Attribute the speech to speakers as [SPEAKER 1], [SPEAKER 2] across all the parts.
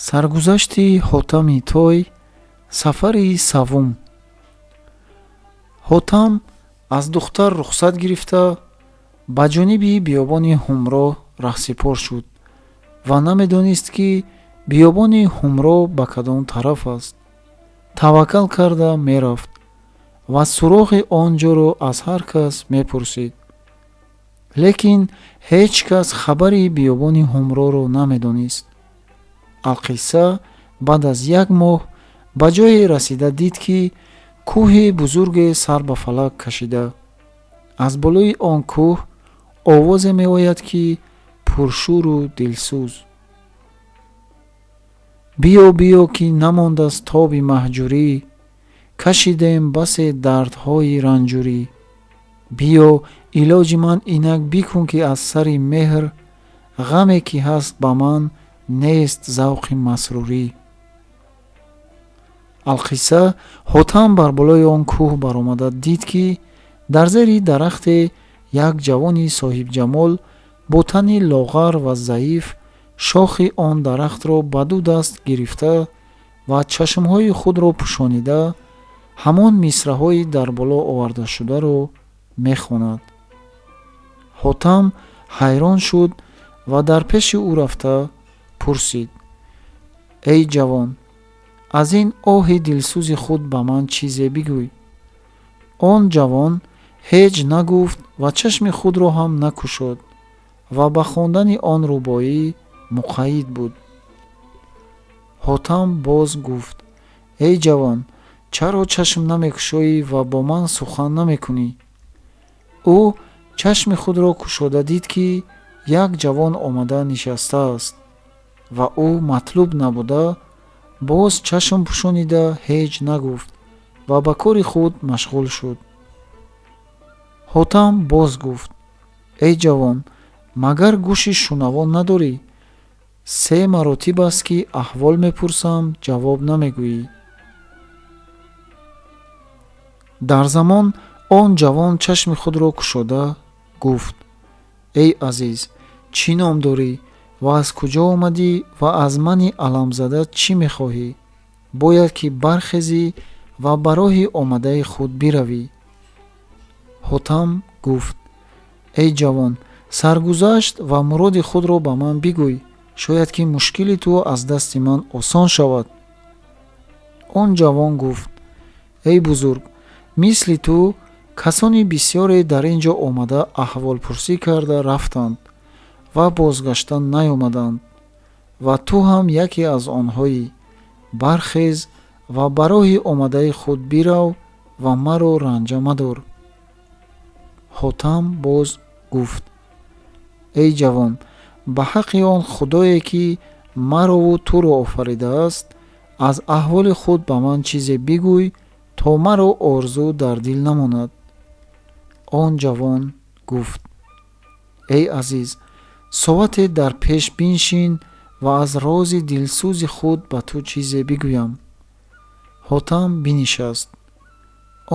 [SPEAKER 1] Саргузашти Ҳотами Той, сафари саввум. Ҳотам аз духтар рухсат гирифта ба ҷониби биёбони Ҳумро раҳсипор шуд ва намедонист ки биёбони Ҳумро ба кадом тараф аст. Таваккал карда мерафт ва суроғи он ҷоро аз ҳар кас мепурсид. Лекин ҳеҷ кас хабари биёбони Ҳумроро намедонист. Алқисса баъд аз як моҳ ба ҷое расида дид ки кӯҳи бузурге сар ба фалак кашида. аз болои он кӯҳ овозе меояд ки пуршӯру дилсӯз: биё биё ки намондааст тоби маҳҷурӣ, кашидем басе дардҳои ранҷурӣ. биё илоҷи ман инак бикун ки аз сари меҳр, ғаме ки ҳаст ба ман нест завқи масрурӣ. алқисса Ҳотам бар болои он кӯҳ баромада дид ки дар зери дарахте як ҷавони соҳибҷамол бо тани лоғар ва заиф шохи он дарахтро ба ду даст гирифта ва чашмҳои худро пӯшонида ҳамон мисраҳои дар боло овардашударо мехонад. Ҳотам ҳайрон шуд ва дар пеши ӯ рафта пурсид: эй ҷавон, аз ин оҳи дилсӯзи худ ба ман чизе бигӯй. Он ҷавон ҳеҷ нагуфт ва чашми худро ҳам накушод ва ба хондани он рубоӣ муқайид буд. Ҳотам боз гуфт: эй ҷавон, чаро чашм намекушоӣ ва бо ман сухан намекунӣ? ӯ чашми худро кушода дид ки як ҷавон омада нишастааст ва ӯ матлуб набуда, боз чашм пӯшонида ҳеҷ нагуфт ва ба кори худ машғул шуд. Ҳотам боз гуфт: эй ҷавон, магар гӯши шунавон надорӣ? 3 маротиб аст ки аҳвол мепурсам, ҷавоб намегӯӣ. дар замон он ҷавон чашми худро кушода гуфт: эй азиз, чӣ ном дорӣ ва аз куҷо омадӣ ва аз мани аламзада чӣ мехоҳӣ? бояд ки бархезӣ ва ба роҳи омадаи худ биравӣ. Ҳотам гуфт: эй ҷавон, саргузашт ва муроди худро ба ман бигӯй, шояд ки мушкили ту аз дасти ман осон шавад. Он ҷавон гуфт: эй бузург, мисли ту касони бисёре дар ин ҷо омада аҳволпурсӣ карда рафтанд ва бозгашта наёмаданд ва ту ҳам яке аз онҳоӣ. бархез ва ба роҳи омадаи худ бирав ва маро ранҷа мадор. Ҳотам боз гуфт: эй ҷавон, ба ҳаққи он худое ки марову туро офаридааст, аз аҳволи худ ба ман чизе бигӯй, то маро орзу дар дил намонад. Он ҷавон гуфт: эй азиз, соате дар пеш биншин ва аз рози дилсӯзи худ ба ту чизе бигӯям. Ҳотам бинишаст.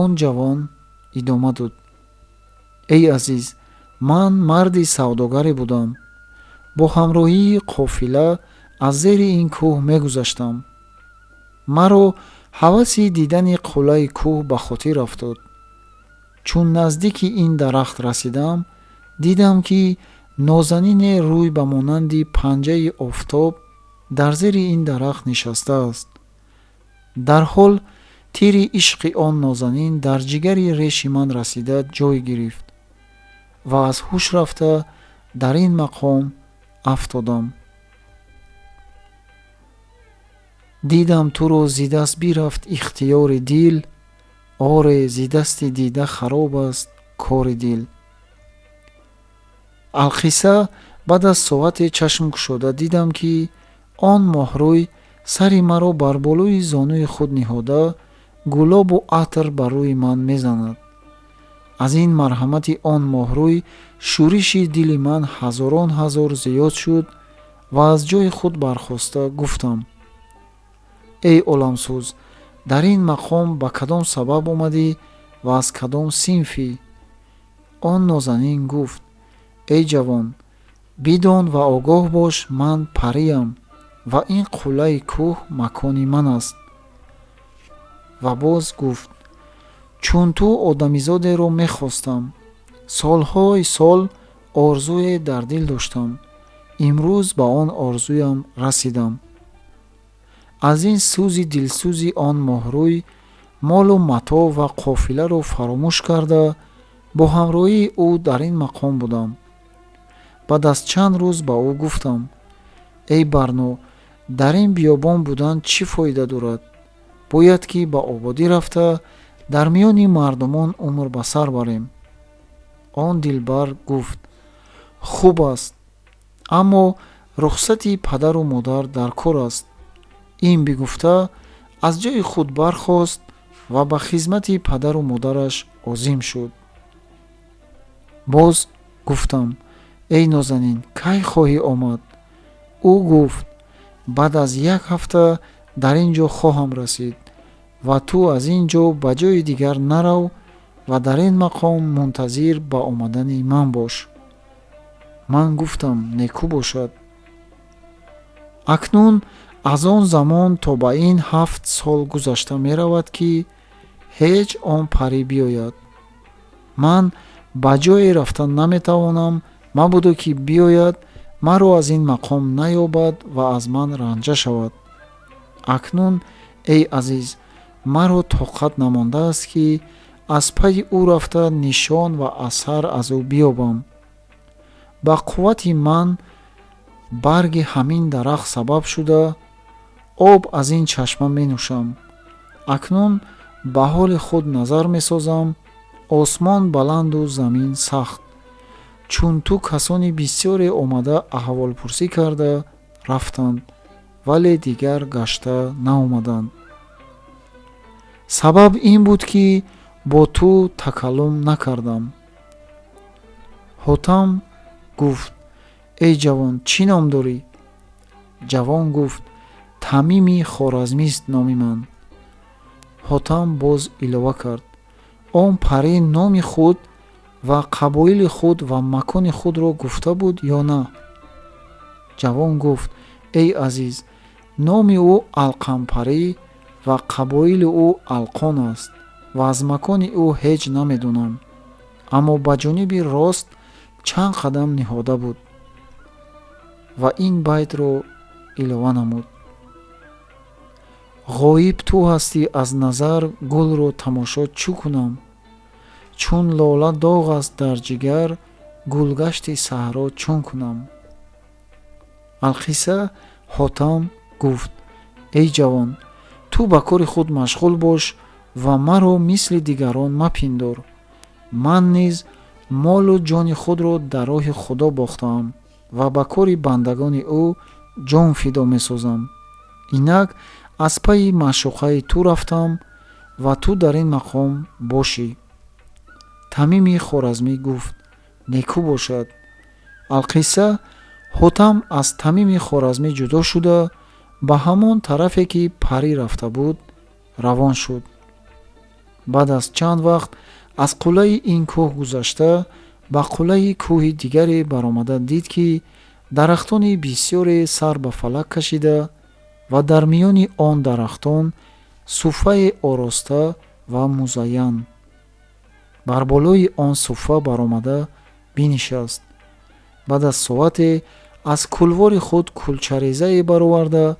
[SPEAKER 1] Он ҷавон идома дод: эй азиз, ман марди савдогаре будам. бо ҳамроҳии қофила аз зери ин кӯҳ мегузаштам. маро ҳаваси дидани қулаи кӯҳ ба хотир афтод. чун наздики ин дарахт расидам, дидам ки нозанине рӯй ба монанди панҷаи офтоб дар зери ин дарахт нишастааст. дар ҳол тири ишқи он нозанин дар ҷигари реши ман расида ҷой гирифт ва аз ҳуш рафта дар ин мақом афтодам. дидам туро зи даст бирафт ихтиёри дил, оре зи дасти дида хароб аст кори дил. алқисса баъд аз соате чашм кушода дидам ки он моҳрӯй сари маро бар болои зонуи худ ниҳода гулобу атр бар рӯи ман мезанад. аз ин марҳамати он моҳрӯй шӯриши дили ман ҳазорон ҳазор зиёд шуд ва аз ҷои худ бархоста гуфтам: эй оламсӯз, дар ин мақом ба кадом сабаб омадӣ ва аз кадом синфӣ? Он нозанин гуфт: эй ҷавон, бидон ва огоҳ бош, ман париям ва ин қуллаи кӯҳ макони ман аст. ва боз гуфт: чун ту одамизодеро мехостам, солҳои сол орзуе дар дил доштам, имрӯз ба он орзуям расидам. аз ин сӯзи дилсӯзи он моҳрӯй молу матоъ ва қофиларо фаромӯш карда бо ҳамроҳии ӯ дар ин мақом будам. баъд аз чанд рӯз ба ӯ гуфтам: эй барно, дар ин биёбон будан чӣ фоида дорад? бояд ки ба ободӣ рафта дар миёни мардумон умр ба сар барем. он дилбар гуфт: хуб аст, аммо рухсати падару модар дар кор аст. ин бигуфта аз ҷои худ бархост ва ба хизмати падару модараш озим шуд. боз гуфтам: эй нозанин, кай хоҳӣ омад? ӯ гуфт: баъд аз 1 ҳафта дар ин ҷо хоҳам расид ва ту аз ин ҷо ба ҷои дигар нарав ва дар ин мақом мунтазир ба омадани ман бош. ман гуфтам: некӯ бошад. акнун аз он замон то ба ин 7 сол гузашта меравад ки ҳеҷ он парӣ биёяд. ман ба ҷое рафтан наметавонам, мабудо ки биёяд маро аз ин мақом наёбад ва аз ман ранҷа шавад. акнун эй азиз, маро тоқат намондааст ки аз пайи ӯ рафта нишон ва асар аз ӯ биёбам. ба қуввати ман барги ҳамин дарахт сабаб шуда об аз ин чашма менӯшам. акнун ба ҳоли худ назар месозам, осмон баланду замин сахт. чун ту касони бисёре омада аҳволпурсӣ карда рафтанд, вале дигар гашта наомаданд. сабаб ин буд ки бо ту такаллум накардам. ҳотам гуфт: эй ҷавон, чӣ ном дорӣ? ҷавон гуфт: Тамими Хоразмист номи ман. ҳотам боз илова кард: он парӣ номи худ ва қабоили худ ва макони худро гуфта буд ё на? ҷавон гуфт: эй азиз, номи ӯ Алқампарӣ ва қабоили ӯ Алқон аст ва аз макони ӯ ҳеҷ намедонам, аммо ба ҷониби рост чанд қадам ниҳода буд. ва ин байтро илова намуд: ғоиб ту ҳастӣ аз назар гулро тамошо чӯ кунам? чун лола доғ аст дар ҷигар, гулгашти саҳро чун кунам? алқисса ҳотам гуфт: эй ҷавон, ту ба кори худ машғул бош ва маро мисли дигарон мапиндор. ман низ молу ҷони худро дар роҳи худо бохтаам ва ба кори бандагони ӯ ҷон фидо месозам. инак аз пайи маъшуқаи ту рафтам ва ту дар ин мақом бошӣ. Тамими Хоразмӣ гуфт: некӯ бошад. алқисса ҳотам аз Тамими Хоразмӣ ҷудо шуда ба ҳамон тарафе ки парӣ рафта буд равон шуд. баъд аз чанд вақт аз қуллаи ин кӯҳ гузашта ба қуллаи кӯҳи дигаре баромада дид ки дарахтони бисёре сар ба фалак кашида ва дар миёни он дарахтон суффаи ороста ва музайян. бар болои он суффа баромада бинишаст. баъд аз соате аз кулвори худ кулчарезае бароварда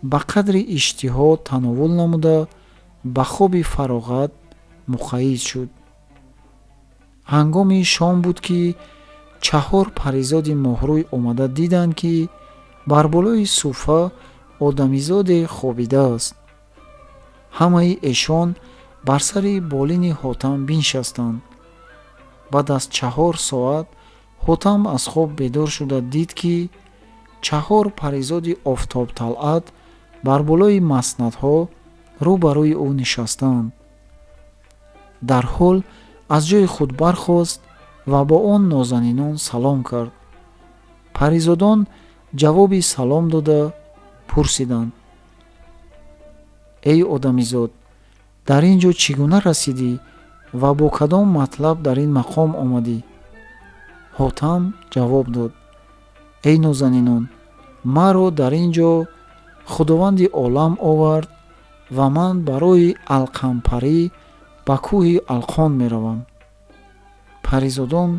[SPEAKER 1] ба қадри иштиҳо тановул намуда ба хоби фароғат муқайид шуд. ҳангоми шом буд ки 4 паризоди моҳрӯй омада диданд ки бар болои суффа одамизоде хобидааст. ҳамаи эшон бар сари болини ҳотам бинишастанд. баъд аз 4 соат ҳотам аз хоб бедор шуда дид ки 4 паризоди офтобталъат бар болои маснадҳо рӯ ба рӯи ӯ нишастаанд. дарҳол аз ҷои худ бархост ва бо он нозанинон салом кард. паризодон ҷавоби салом дода пурсиданд: эй одамизод, дар ин ҷо чӣ гуна расидӣ ва бо кадом матлаб дар ин мақом омадӣ? ҳотам ҷавоб дод: эй нозанинон, маро дар ин ҷо худованди олам овард ва ман барои алқампарӣ ба кӯҳи алқон меравам. Паризодон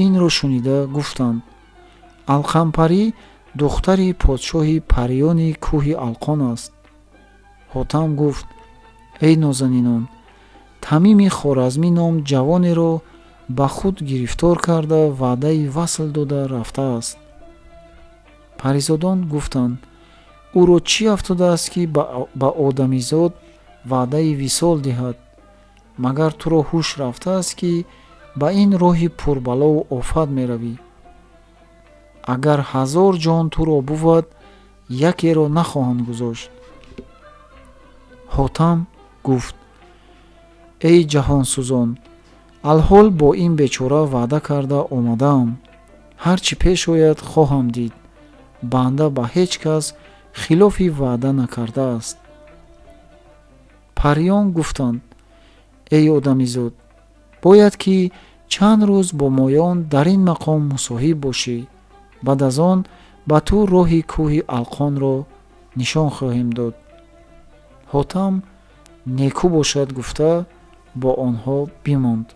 [SPEAKER 1] инро шунида гуфтанд: алқампарӣ духтари подшоҳи париёни кӯҳи алқон аст. ҳотам гуфт: эй нозанинон, тамими хоразмӣ ном ҷавонеро ба худ гирифтор карда ваъдаи васл дода рафтааст. Паризодон гуфтанд: ӯро чӣ афтодааст ки ба одамизод ваъдаи висол диҳад? Магар туро ҳуш рафтааст ки ба ин роҳи пурбалову офат меравӣ? агар 1000 ҷон туро бувад, якеро нахоҳанд гузошт. ҳотам гуфт: эй ҷаҳонсӯзон, алҳол бо ин бечора ваъда карда омадаам. ҳар чӣ пеш ояд хоҳам дид. банда ба ҳеҷ кас хилофи ваъда накардааст. париён гуфтанд: эй одамизод, бояд ки чанд рӯз бо моён дар ин мақом мусоҳиб бошӣ. баъд аз он ба ту роҳи кӯҳи алқонро нишон хоҳем дод. ҳотам некӯ бошад гуфта бо онҳо бимонд.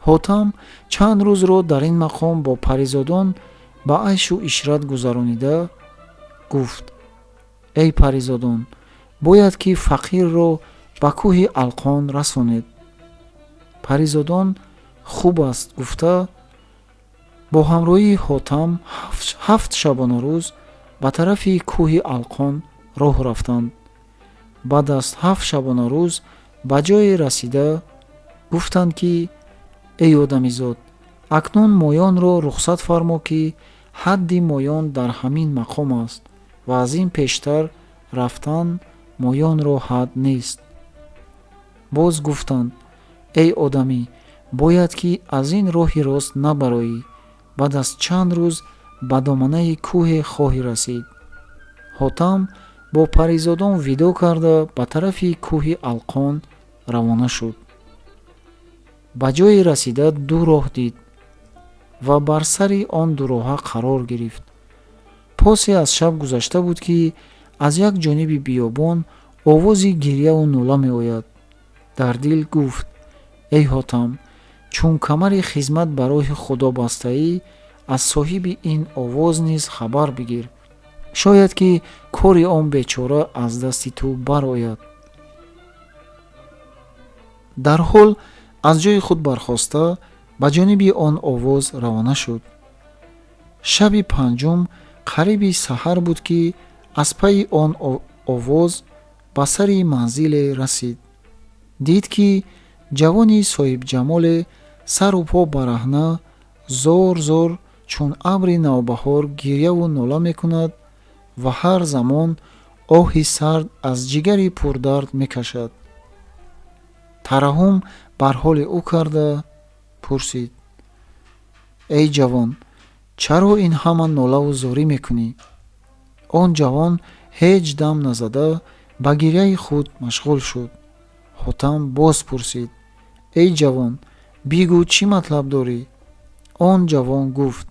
[SPEAKER 1] ҳотам чанд рӯзро дар ин мақом бо паризодон ба айшу ишрат гузаронида гуфт: эй паризодон, бояд ки фақирро ба кӯҳи алқон расонед. паризодон хуб аст гуфта бо ҳамроҳии ҳотам 7 шабонарӯз ба тарафи кӯҳи алқон роҳ рафтанд. баъд аз 7 шабонарӯз ба ҷое расида гуфтанд ки: эй одамизод, акнун моёнро рухсат фармо ки ҳадди моён дар ҳамин мақом аст ва аз ин пештар рафтан моёнро ҳад нест. боз гуфтанд: эй одамӣ, бояд ки аз ин роҳи рост набароӣ. баъд аз чанд рӯз ба доманаи кӯҳе хоҳӣ расид. ҳотам бо паризодон видо карда ба тарафи кӯҳи алқон равона шуд. ба ҷое расида 2 роҳ дид ва бар сари он 2 роҳа қарор гирифт. посе аз шаб гузашта буд ки аз як ҷониби биёбон овози гирьяву нола меояд. дар дил гуфт: эй ҳотам, чун камари хизмат барои худо бастаӣ, аз соҳиби ин овоз низ хабар бигир. шояд ки кори он бечора аз дасти ту барояд. дарҳол аз ҷои худ бархоста ба ҷониби он овоз равона шуд. шаби панҷум қариби саҳар буд ки аз пайи он овоз ба сари манзиле расид. дид ки ҷавони соҳибҷамоле сару по бараҳна зор зор чун абри навбаҳор гирьяву нола мекунад ва ҳар замон оҳи сард аз ҷигари пурдард мекашад. тараҳум бар ҳоли ӯ карда пурсид: эй ҷавон, чаро ин ҳама нолаву зорӣ мекунӣ? он ҷавон ҳеҷ дам назада ба гирьяи худ машғул шуд. ҳотам боз пурсид: эй ҷавон, бигӯ чӣ матлаб дорӣ? он ҷавон гуфт: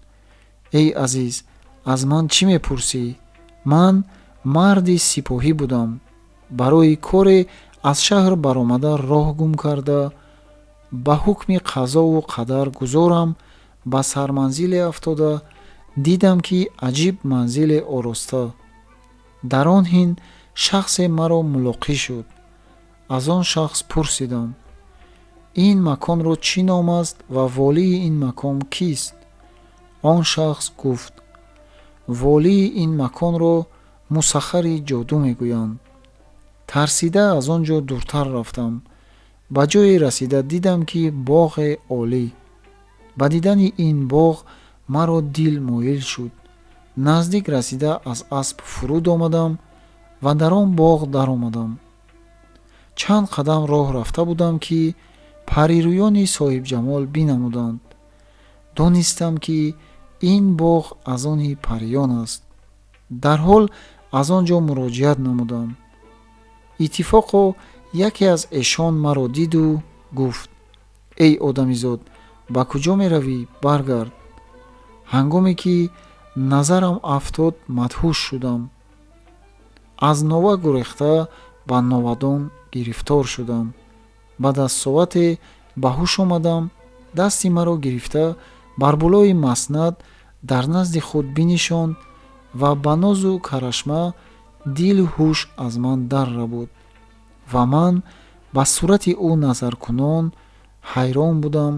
[SPEAKER 1] эй азиз, аз ман чӣ мепурсӣ? ман марди сипоҳӣ будам. барои коре аз шаҳр баромада роҳ гум карда, ба ҳукми қазову қадар гузорам ба сарманзиле афтода, дидам ки аҷиб манзиле ороста. дар он ҳин шахсе маро мулоқӣ шуд. аз он шахс пурсидам: ин маконро чӣ ном аст ва волии ин макон кист? он шахс гуфт: волии ин маконро мусаххари ҷоду мегӯянд. тарсида аз он ҷо дуртар рафтам. ба ҷое расида дидам ки боғе олӣ. ба дидани ин боғ маро дил моил шуд. наздик расида аз асп фуруд омадам ва дар он боғ даромадам. чанд қадам роҳ рафта будам ки парирӯёни соҳибҷамол бинамуданд. донистам ки ин боғ аз они париён аст. дарҳол аз он ҷо муроҷиат намудам. иттифоқо яке аз эшон маро диду гуфт: эй одамизод, ба куҷо меравӣ? баргард. ҳангоме ки назарам афтод, мадҳуш шудам. аз нова гурехта ба новадон гирифтор шудам. баъд аз соате ба ҳуш омадам, дасти маро гирифта бар болои маснад дар назди худ бинишонд ва ба нозу карашма дилу ҳуш аз ман даррабуд ва ман ба сурати ӯ назаркунон ҳайрон будам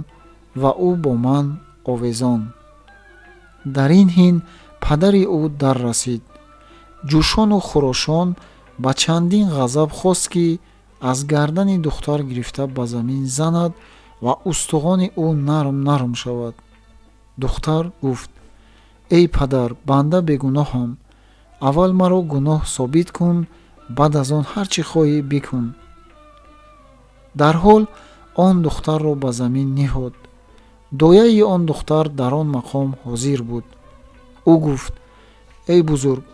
[SPEAKER 1] ва ӯ бо ман овезон. дар ин ҳин падари ӯ даррасид. ҷӯшону хурошон ба чандин ғазаб хост ки аз гардани духтар гирифта ба замин занад ва устухони ӯ нарм нарм шавад. духтар гуфт: эй падар, банда бегуноҳам. аввал маро гуноҳ собит кун, баъд аз он ҳар чӣ хоҳӣ бикун. дар ҳол он духтарро ба замин ниҳод. дояи он духтар дар он мақом ҳозир буд. ӯ гуфт: эй бузург,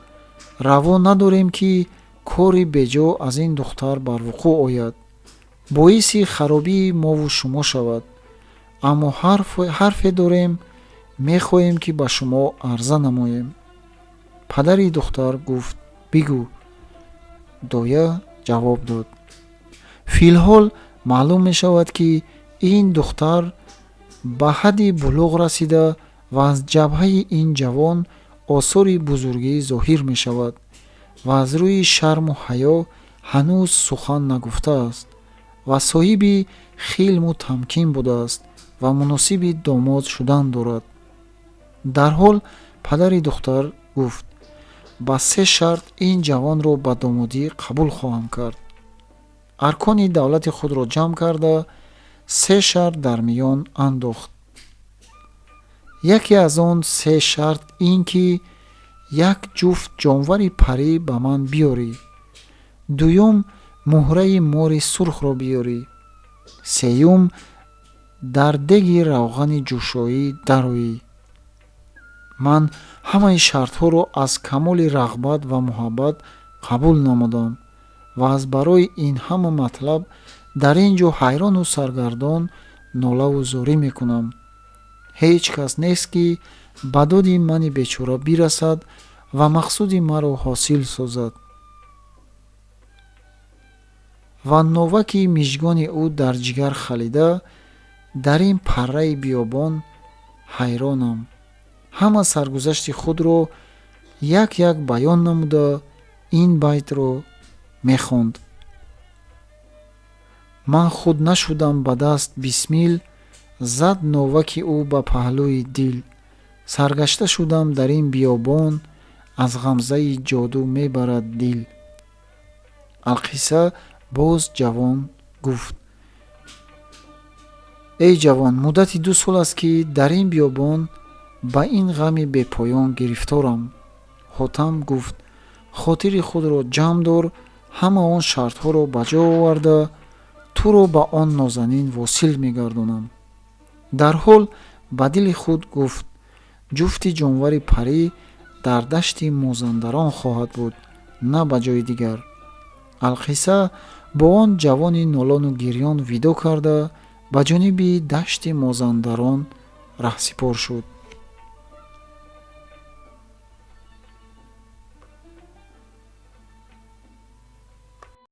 [SPEAKER 1] раво надорем ки кори беҷо аз ин духтар бар вуқӯъ ояд, боиси харобии мову шумо шавад. аммо ҳарфе дорем, мехоҳем ки ба шумо арза намоем. падари духтар гуфт: бигӯ. доя ҷавоб дод: филҳол маълум мешавад ки ин духтар ба ҳадди булуғ расида ва аз ҷабҳаи ин ҷавон осори бузургӣ зоҳир мешавад ва аз рӯи шарму ҳаё ҳанӯз сухан нагуфтааст ва соҳиби хилму тамкин будааст ва муносиби домод шудан дорад. дар ҳол падари духтар гуфт: ба 3 шарт ин ҷавонро ба домодӣ қабул хоҳам кард. аркони давлати худро ҷамъ карда 3 шарт дар миён андохт. яке аз он 3 шарт ин ки як ҷуфт ҷонвари парӣ ба ман биёрӣ. дуюм, муҳраи мори сурхро биёрӣ. сеюм, дар деги равғани ҷӯшоӣ дароӣ. ман ҳамаи шартҳоро аз камоли рағбат ва муҳаббат қабул намудам ва аз барои ин ҳама матлаб дар ин ҷо ҳайрону саргардон нолаву зорӣ мекунам. ҳеҷ кас нест ки ба доди мани бечора бирасад ва мақсуди маро ҳосил созад. ва новаки мижгони ӯ дар ҷигар халида дар ин парраи биёбон ҳайронам. ҳама саргузашти худро як як баён намуда ин байтро мехонд. ман худ нашудам ба даст бисмил, зад новаки ӯ ба паҳлӯи дил. саргашта шудам дар ин биёбон, аз ғамзаи ҷоду мебарад дил. алқисса боз ҷавон гуфт: эй ҷавон, муддати 2 сол аст ки дар ин биёбон ба ин ғами бепоён гирифторам. ҳотам гуфт: хотири худро ҷамъ дор, ҳама он шартҳоро ба ҷо оварда туро ба он нозанин восил мегардонам. дар ҳол ба дили худ гуфт: ҷуфти ҷонвари парӣ дар дашти мозандарон хоҳад буд, на ба ҷои дигар. алқисса бо он ҷавони нолону гирён видо карда ба ҷониби дашти мозандарон раҳсипор шуд.